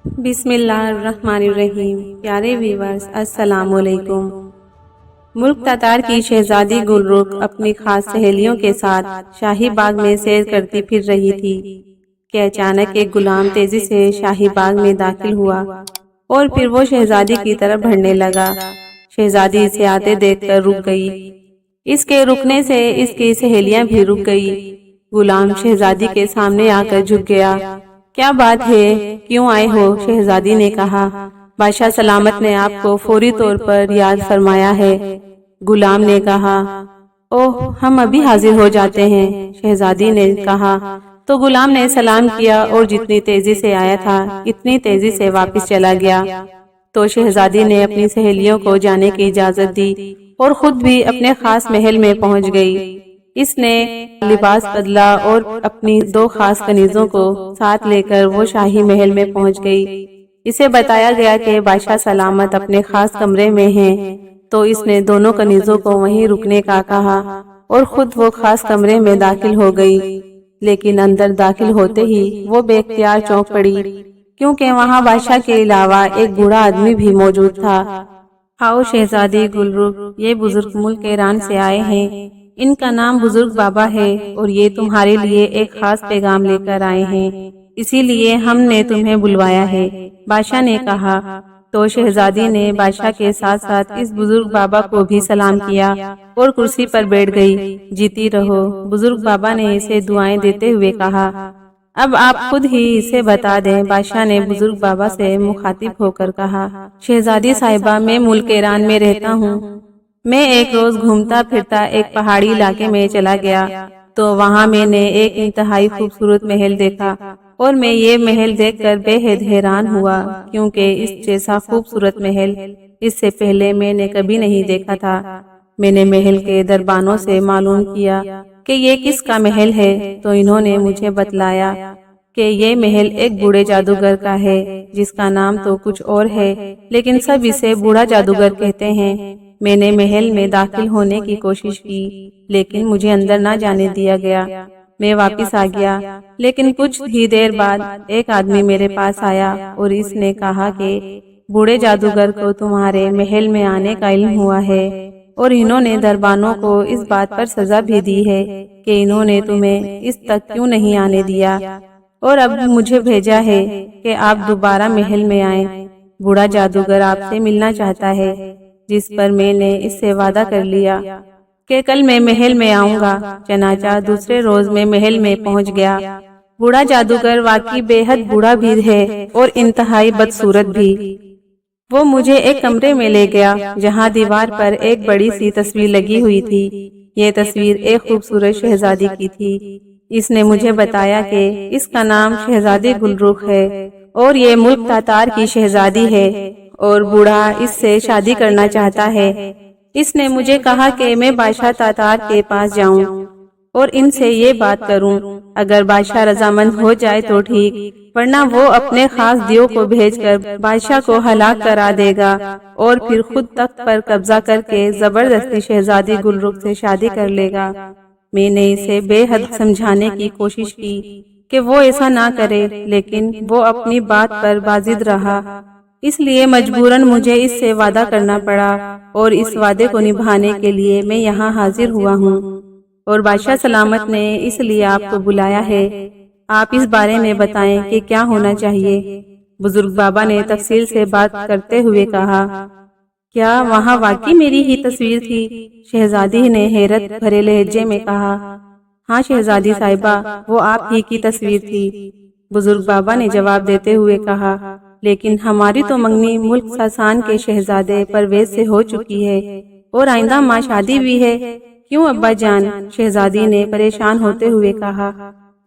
بسم اللہ الرحمن الرحیم۔ پیارے ویورز السلام علیکم۔ ملک تاتار کی شہزادی گل رخ اپنی خاص سہیلیوں کے ساتھ شاہی باغ میں سیر کرتی پھر رہی تھی کہ اچانک ایک غلام تیزی سے شاہی باغ میں داخل ہوا اور پھر وہ شہزادی کی طرف بڑھنے لگا۔ شہزادی اسے آتے دیکھ کر رک گئی۔ اس کے رکنے سے اس کی سہیلیاں بھی رک گئی۔ غلام شہزادی کے سامنے آ کر جھک گیا۔ کیا بات ہے، کیوں آئے ہو؟ شہزادی نے کہا۔ بادشاہ سلامت نے آپ کو فوری طور پر یاد فرمایا ہے۔ غلام نے کہا، اوہ، ہم ابھی حاضر ہو جاتے ہیں۔ شہزادی نے کہا تو غلام نے سلام کیا اور جتنی تیزی سے آیا تھا اتنی تیزی سے واپس چلا گیا۔ تو شہزادی نے اپنی سہیلیوں کو جانے کی اجازت دی اور خود بھی اپنے خاص محل میں پہنچ گئی۔ اس نے لباس بدلا اور اپنی دو خاص کنیزوں کو ساتھ لے کر وہ شاہی محل میں پہنچ گئی۔ اسے بتایا گیا کہ بادشاہ سلامت اپنے خاص کمرے میں ہیں، تو اس نے دونوں کنیزوں کو وہیں رکنے کا کہا اور خود وہ خاص کمرے میں داخل ہو گئی۔ لیکن اندر داخل ہوتے ہی وہ بے اختیار چونک پڑی، کیونکہ وہاں بادشاہ کے علاوہ ایک بوڑھا آدمی بھی موجود تھا۔ آؤ شہزادی گل رخ، یہ بزرگ ملک ایران سے آئے ہیں۔ ان کا نام بزرگ بابا ہے اور یہ تمہارے لیے ایک خاص پیغام لے کر آئے ہیں، اسی لیے ہم نے تمہیں بلوایا ہے، بادشاہ نے کہا۔ تو شہزادی نے بادشاہ کے ساتھ ساتھ اس بزرگ بابا کو بھی سلام کیا اور کرسی پر بیٹھ گئی۔ جیتی رہو، بزرگ بابا نے اسے دعائیں دیتے ہوئے کہا۔ اب آپ خود ہی اسے بتا دیں، بادشاہ نے بزرگ بابا سے مخاطب ہو کر کہا۔ شہزادی صاحبہ، میں ملک ایران میں رہتا ہوں۔ میں ایک روز گھومتا پھرتا ایک پہاڑی علاقے میں چلا گیا تو وہاں میں نے ایک انتہائی خوبصورت محل دیکھا اور میں یہ محل دیکھ کر بے حد حیران ہوا، کیونکہ اس جیسا خوبصورت محل اس سے پہلے میں نے کبھی نہیں دیکھا تھا۔ میں نے محل کے دربانوں سے معلوم کیا کہ یہ کس کا محل ہے، تو انہوں نے مجھے بتلایا کہ یہ محل ایک بوڑھے جادوگر کا ہے، جس کا نام تو کچھ اور ہے لیکن سب اسے بوڑھا جادوگر کہتے ہیں۔ میں نے محل میں داخل ہونے کی کوشش کی لیکن مجھے اندر نہ جانے دیا گیا۔ میں واپس آ گیا، لیکن کچھ ہی دیر بعد ایک آدمی میرے پاس آیا اور اس نے کہا کہ بوڑھے جادوگر کو تمہارے محل میں آنے کا علم ہوا ہے اور انہوں نے دربانوں کو اس بات پر سزا بھی دی ہے کہ انہوں نے تمہیں اس تک کیوں نہیں آنے دیا، اور اب مجھے بھیجا ہے کہ آپ دوبارہ محل میں آئیں۔ بوڑھا جادوگر آپ سے ملنا چاہتا ہے، جس پر میں نے اس سے وعدہ کر لیا کہ کل میں محل میں آؤں گا۔ چنانچہ دوسرے روز میں محل میں پہنچ گیا۔ بوڑھا جادوگر واقعی بے حد بوڑھا بھی ہے اور انتہائی بدصورت بھی۔ وہ مجھے ایک کمرے میں لے گیا جہاں دیوار پر ایک بڑی سی تصویر لگی ہوئی تھی۔ یہ تصویر ایک خوبصورت شہزادی کی تھی۔ اس نے مجھے بتایا کہ اس کا نام شہزادی گل رخ ہے اور یہ ملک تاتار کی شہزادی ہے اور بوڑھا اس سے شادی کرنا چاہتا ہے۔ اس نے مجھے کہا کہ میں بادشاہ تاتار کے پاس جاؤں اور ان سے یہ بات کروں۔ اگر بادشاہ رضامند ہو جائے تو ٹھیک، ورنہ وہ اپنے خاص دیو کو بھیج کر بادشاہ کو ہلاک کرا دے گا اور پھر خود تخت پر قبضہ کر کے زبردستی شہزادی گل رخ سے شادی کر لے گا۔ میں نے اسے بے حد سمجھانے کی کوشش کی کہ وہ ایسا نہ کرے، لیکن وہ اپنی بات پر باضد رہا۔ اس لیے مجبوراً مجھے اس سے وعدہ کرنا پڑا اور اس وعدے کو نبھانے کے لیے میں یہاں حاضر ہوا ہوں، اور بادشاہ سلامت نے اس لیے آپ کو بلایا ہے۔ آپ اس بارے میں بتائیں کہ کیا ہونا چاہیے۔ بزرگ بابا نے تفصیل سے بات کرتے ہوئے کہا۔ کیا وہاں واقعی میری ہی تصویر تھی؟ شہزادی نے حیرت بھرے لہجے میں کہا۔ ہاں شہزادی صاحبہ، وہ آپ ہی کی تصویر تھی، بزرگ بابا نے جواب دیتے ہوئے کہا۔ لیکن ہماری تو منگنی ملک ساسان کے شہزادے پرویز سے ہو چکی ہے اور آئندہ ماں شادی بھی ہے۔ کیوں ابا جان؟ شہزادی نے پریشان ہوتے ہوئے کہا۔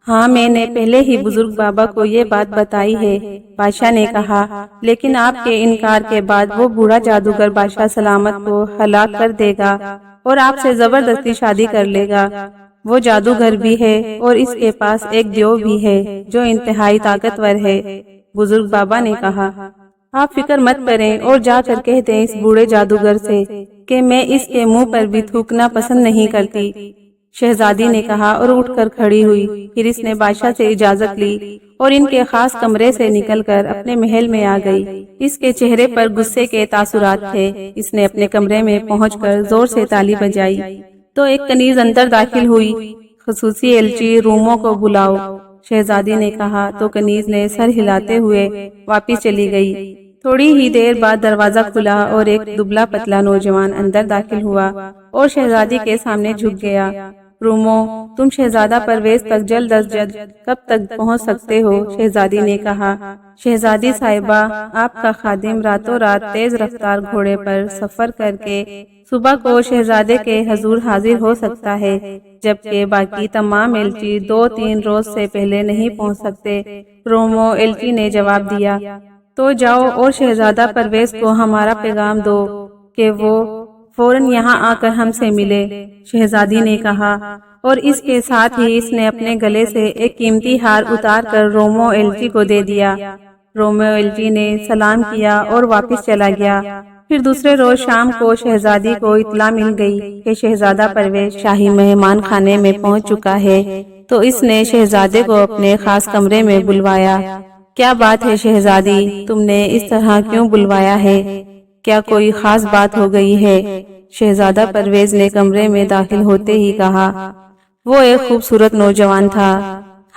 ہاں، میں نے پہلے ہی بزرگ بابا کو یہ بات بتائی ہے، بادشاہ نے کہا، لیکن آپ کے انکار کے بعد وہ بوڑھا جادوگر بادشاہ سلامت کو ہلاک کر دے گا اور آپ سے زبردستی شادی کر لے گا۔ وہ جادوگر بھی ہے اور اس کے پاس ایک دیو بھی ہے جو انتہائی طاقتور ہے، بزرگ بابا نے کہا۔ آپ فکر مت کریں اور جا کر کہہ دیں اس بوڑھے جادوگر سے کہ میں اس کے منہ پر بھی تھوکنا پسند نہیں کرتی۔ شہزادی نے کہا اور اٹھ کر کھڑی ہوئی۔ پھر اس نے بادشاہ سے اجازت لی اور ان کے خاص کمرے سے نکل کر اپنے محل میں آ گئی۔ اس کے چہرے پر غصے کے تاثرات تھے۔ اس نے اپنے کمرے میں پہنچ کر زور سے تالی بجائی تو ایک کنیز اندر داخل ہوئی۔ خصوصی ایلچی روموں کو بلاؤ، شہزادی نے کہا تو کنیز نے سر ہلاتے ہوئے واپس چلی گئی۔ تھوڑی ہی دیر بعد دروازہ کھلا اور ایک دبلا پتلا نوجوان اندر داخل ہوا اور شہزادی کے سامنے جھک گیا۔ رومو، تم شہزادہ پرویز تک جلد از جلد کب تک پہنچ سکتے ہو؟ شہزادی نے کہا۔ شہزادی صاحبہ، آپ کا خادم راتوں رات تیز رفتار گھوڑے پر سفر کر کے صبح کو شہزادے کے حضور حاضر ہو سکتا ہے، جبکہ باقی تمام ایلچی 2-3 روز سے پہلے نہیں پہنچ سکتے۔ رومو ایلچی نے جواب دیا۔ تو جاؤ اور شہزادہ پرویز کو ہمارا پیغام دو کہ وہ فوراً یہاں آ کر ہم سے ملے، شہزادی نے کہا، اور اس کے ساتھ ہی اس نے اپنے گلے سے ایک قیمتی ہار اتار کر رومو ایلچی کو دے دیا۔ رومو ایلچی نے سلام کیا اور واپس چلا گیا۔ پھر دوسرے روز شام کو شہزادی کو اطلاع مل گئی کہ شہزادہ پرویز شاہی مہمان خانے میں پہنچ چکا ہے، تو اس نے شہزادے کو اپنے خاص کمرے میں بلوایا۔ کیا بات ہے شہزادی، تم نے اس طرح کیوں بلوایا ہے؟ کیا کوئی خاص بات ہو گئی ہے؟ شہزادہ پرویز نے کمرے میں داخل ہوتے ہی کہا۔ وہ ایک خوبصورت نوجوان تھا۔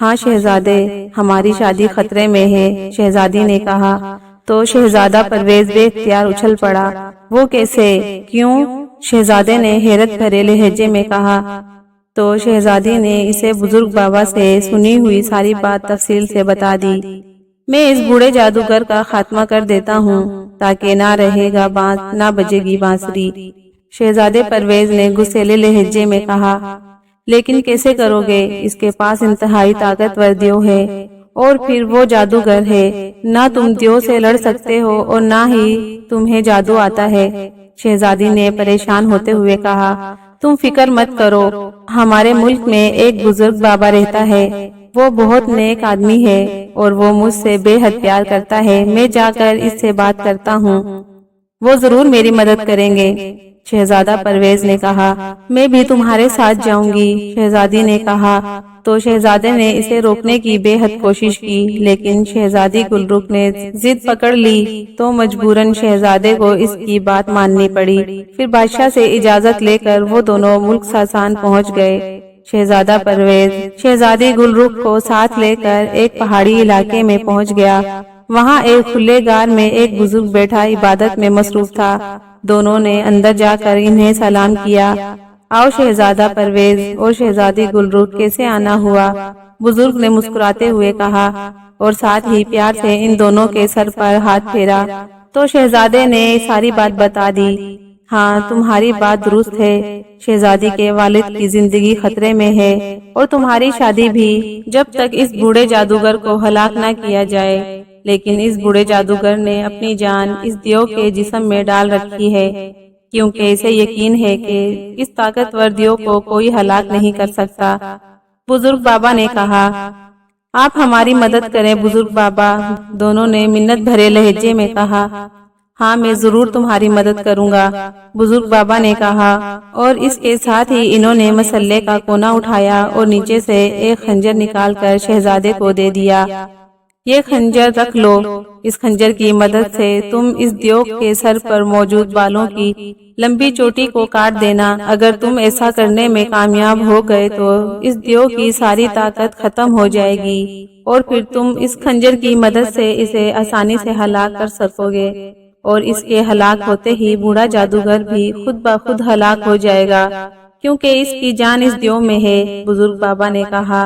ہاں شہزادے، ہماری شادی خطرے میں ہے، شہزادی نے کہا۔ تو شہزادہ پرویز بے اختیار اچھل پڑا۔ وہ کیسے؟ کیوں؟ شہزادے نے حیرت بھرے لہجے میں کہا۔ تو شہزادی نے اسے بزرگ بابا سے سنی ہوئی ساری بات تفصیل سے بتا دی۔ میں اس بوڑھے جادوگر کا خاتمہ کر دیتا ہوں، تاکہ نہ رہے گا بانس نہ بجے گی بانسری، شہزادے پرویز نے غصیلے لہجے میں کہا۔ لیکن کیسے کرو گے؟ اس کے پاس انتہائی طاقتور دیو ہے، اور پھر وہ جادوگر ہے۔ نہ تم دیو سے لڑ سکتے ہو اور نہ ہی تمہیں جادو آتا ہے، شہزادی نے پریشان ہوتے ہوئے کہا۔ تم فکر مت کرو، ہمارے ملک میں ایک بزرگ بابا رہتا ہے، وہ بہت نیک آدمی ہے اور وہ مجھ سے بے حد پیار کرتا ہے۔ میں جا کر اس سے بات کرتا ہوں، وہ ضرور میری مدد کریں گے، شہزادہ پرویز نے کہا۔ میں بھی تمہارے ساتھ جاؤں گی، شہزادی نے کہا۔ تو شہزادے نے اسے روکنے کی بے حد کوشش کی، لیکن شہزادی گلرخ نے ضد پکڑ لی تو مجبوراً شہزادے کو اس کی بات ماننی پڑی۔ پھر بادشاہ سے اجازت لے کر وہ دونوں ملک ساسان پہنچ گئے۔ شہزادہ پرویز شہزادی گلرخ کو ساتھ لے کر ایک پہاڑی علاقے میں پہنچ گیا۔ وہاں ایک کھلے غار میں ایک بزرگ بیٹھا عبادت میں مصروف تھا۔ دونوں نے اندر جا کر انہیں سلام کیا۔ آؤ شہزادہ پرویز اور شہزادی گلرخ، کیسے آنا ہوا؟ بزرگ نے مسکراتے ہوئے کہا، اور ساتھ ہی پیار سے ان دونوں کے سر پر ہاتھ پھیرا۔ تو شہزادے نے ساری بات بتا دی۔ ہاں، تمہاری بات درست ہے، شہزادی کے والد کی زندگی خطرے میں ہے اور تمہاری شادی بھی، جب تک اس بوڑھے جادوگر کو ہلاک نہ کیا جائے۔ لیکن اس بوڑھے جادوگر نے اپنی جان اس دیو کے جسم میں ڈال رکھی ہے، کیونکہ اسے یقین ہے کہ اس طاقتور دیو کو کوئی ہلاک نہیں کر سکتا۔ بزرگ بابا نے کہا۔ آپ ہماری مدد کریں بزرگ بابا، دونوں نے منت بھرے لہجے میں کہا۔ ہاں، میں ضرور تمہاری مدد کروں گا، بزرگ بابا نے کہا، اور اس کے ساتھ ہی انہوں نے مسلے کا کونا اٹھایا اور نیچے سے ایک خنجر نکال کر شہزادے کو دے دیا۔ یہ خنجر رکھ لو، اس خنجر کی مدد سے تم اس دیو کے سر پر موجود بالوں کی لمبی چوٹی کو کاٹ دینا۔ اگر تم ایسا کرنے میں کامیاب ہو گئے تو اس دیو کی ساری طاقت ختم ہو جائے گی، اور پھر تم اس خنجر کی مدد سے اسے آسانی سے ہلاک کر سکو گے، اور اس کے ہلاک ہوتے ہی بوڑھا جادوگر بھی خود بخود ہلاک ہو جائے گا، کیونکہ اس کی جان اس دیو میں ہے، بزرگ بابا نے کہا۔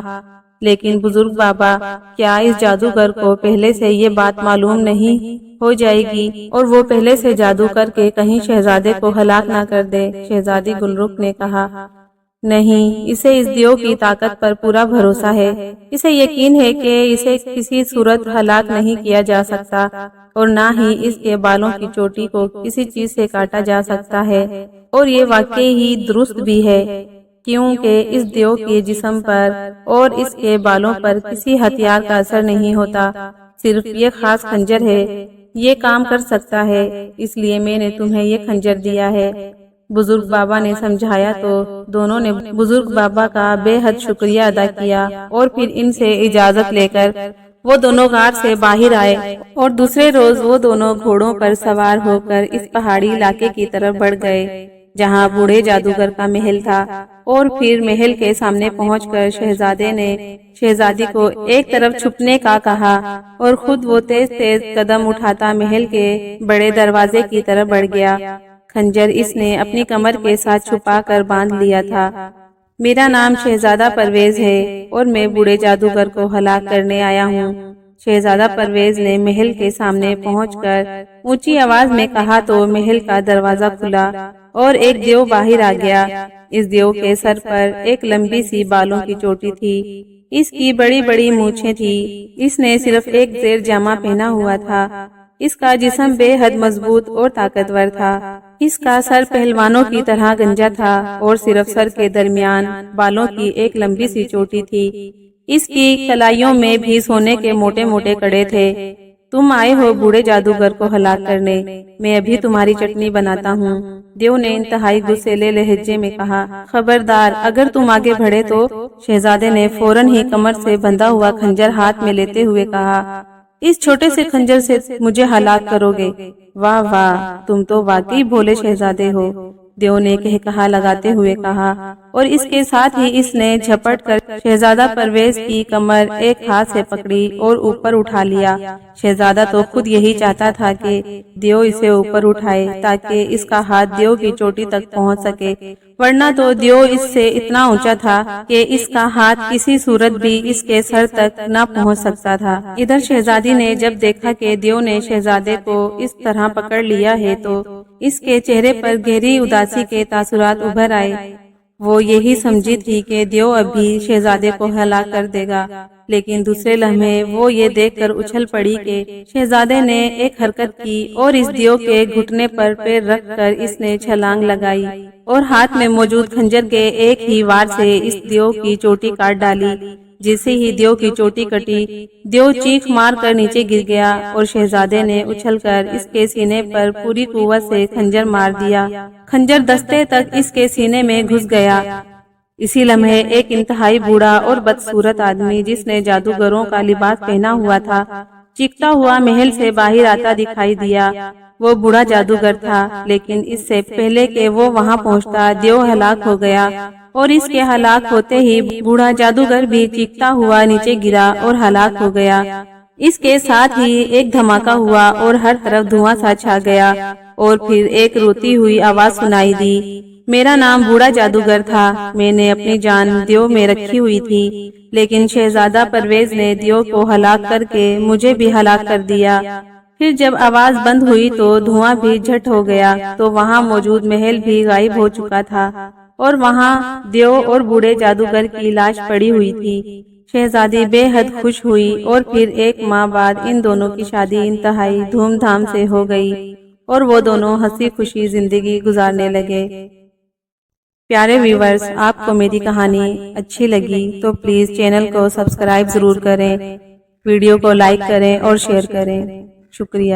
لیکن بزرگ بابا، کیا اس جادوگر کو پہلے سے یہ بات معلوم نہیں ہو جائے گی اور وہ پہلے سے جادو کر کے کہیں شہزادے کو ہلاک نہ کر دے؟ شہزادی گلرخ نے کہا۔ نہیں، اسے اس دیو کی طاقت پر پورا بھروسہ ہے، اسے یقین ہے کہ اسے کسی صورت ہلاک نہیں کیا جا سکتا، اور نہ ہی اس کے بالوں کی چوٹی کو کسی چیز سے کاٹا جا سکتا ہے، اور یہ واقعی ہی درست بھی ہے، کیونکہ اس دیو کے جسم پر اور اس کے بالوں پر کسی ہتھیار کا اثر نہیں ہوتا، صرف یہ خاص خنجر ہے، یہ کام کر سکتا ہے، اس لیے میں نے تمہیں یہ خنجر دیا ہے۔ بزرگ بابا نے سمجھایا تو دونوں نے بزرگ بابا کا بے حد شکریہ ادا کیا اور پھر ان سے اجازت لے کر وہ دونوں غار سے باہر آئے اور دوسرے روز وہ دونوں گھوڑوں پر سوار ہو کر اس پہاڑی علاقے کی طرف بڑھ گئے جہاں بوڑھے جادوگر کا محل تھا، اور پھر محل کے سامنے پہنچ کر شہزادے نے شہزادی کو ایک طرف چھپنے کا کہا اور خود وہ تیز تیز قدم اٹھاتا محل کے بڑے دروازے کی طرف بڑھ گیا۔ خنجر اس نے اپنی کمر کے ساتھ چھپا کر باندھ لیا تھا۔ میرا نام شہزادہ پرویز ہے اور میں بوڑھے جادوگر کو ہلاک کرنے آیا ہوں۔ شہزادہ پرویز نے محل کے سامنے پہنچ کر اونچی آواز میں کہا تو محل کا دروازہ کھلا اور ایک دیو باہر آ گیا۔ اس دیو کے سر پر ایک لمبی سی بالوں کی چوٹی تھی، اس کی بڑی بڑی مونچھیں تھی، اس نے صرف ایک زیر جامہ پہنا ہوا تھا، اس کا جسم بے حد مضبوط اور طاقتور تھا، اس کا سر پہلوانوں کی طرح گنجا تھا اور صرف سر کے درمیان بالوں کی ایک لمبی سی چوٹی تھی، اس کی کلائیوں میں بھی سونے کے موٹے موٹے کڑے تھے۔ تم آئے ہو بوڑھے جادوگر کو ہلاک کرنے، میں ابھی تمہاری چٹنی بناتا ہوں، دیو نے انتہائی غصیلے لہجے میں کہا۔ خبردار، اگر تم آگے بڑھے تو، شہزادے نے فوراً ہی کمر سے بندھا ہوا خنجر ہاتھ میں لیتے ہوئے کہا، اس چھوٹے سے خنجر سے مجھے ہلاک کرو گے؟ واہ واہ، تم تو واقعی بھولے شہزادے ہو، دیو نے کہا لگاتے ہوئے کہا، اور اس کے ساتھ ہی اس نے جھپٹ کر شہزادہ پرویز کی کمر ایک ہاتھ سے پکڑی اور اوپر اٹھا لیا۔ شہزادہ تو خود یہی چاہتا تھا کہ دیو اسے اوپر اٹھائے تاکہ اس کا ہاتھ دیو کی چوٹی تک پہنچ سکے، ورنہ تو دیو اس سے اتنا اونچا تھا کہ اس کا ہاتھ کسی صورت بھی اس کے سر تک نہ پہنچ سکتا تھا۔ ادھر شہزادی نے جب دیکھا کہ دیو نے شہزادے کو اس طرح پکڑ لیا ہے تو اس کے چہرے پر گہری اداسی کے تاثرات ابھر آئے۔ وہ یہی سمجھی تھی کہ دیو ابھی شہزادے کو ہلاک کر دے گا، لیکن دوسرے لمحے وہ یہ دیکھ کر اچھل پڑی کہ شہزادے نے ایک حرکت کی اور اس دیو کے گھٹنے پر پیر رکھ کر اس نے چھلانگ لگائی اور ہاتھ میں موجود خنجر کے ایک ہی وار سے اس دیو کی چوٹی کاٹ ڈالی۔ جیسے ہی دیو کی چوٹی کٹی، دیو چیخ مار کر نیچے گر گیا اور شہزادے نے اچھل کر اس کے سینے پر پوری قوت سے خنجر مار دیا۔ خنجر دستے تک اس کے سینے میں گھس گیا۔ اسی لمحے ایک انتہائی بوڑھا اور بدصورت آدمی جس نے جادوگروں کا لباس پہنا ہوا تھا، چیختا ہوا محل سے باہر آتا دکھائی دیا۔ وہ بوڑھا جادوگر تھا، لیکن اس سے پہلے کہ وہ وہاں پہنچتا دیو ہلاک ہو گیا، اور اس کے ہلاک ہوتے ہی بوڑھا جادوگر بھی چیختا ہوا نیچے گرا اور ہلاک ہو گیا۔ اس کے ساتھ ہی ایک دھماکہ ہوا اور ہر طرف دھواں سا چھا گیا، اور پھر ایک روتی ہوئی آواز سنائی دی، میرا نام بوڑھا جادوگر تھا، میں نے اپنی جان دیو میں رکھی ہوئی تھی، لیکن شہزادہ پرویز نے دیو کو ہلاک کر کے مجھے بھی ہلاک کر دیا۔ پھر جب آواز بند ہوئی تو دھواں بھی جھٹ ہو گیا، تو وہاں موجود محل بھی غائب ہو چکا تھا، اور وہاں دیو اور بوڑھے جادوگر کی لاش پڑی ہوئی تھی۔ شہزادی بے حد خوش ہوئی اور پھر ایک ماہ بعد ان دونوں کی شادی انتہائی دھوم دھام سے ہو گئی اور وہ دونوں ہنسی خوشی زندگی گزارنے لگے۔ پیارے ویورز، آپ کو میری کہانی اچھی لگی تو پلیز چینل کو سبسکرائب ضرور کریں، ویڈیو کو لائک کریں اور شیئر کریں۔ شکریہ۔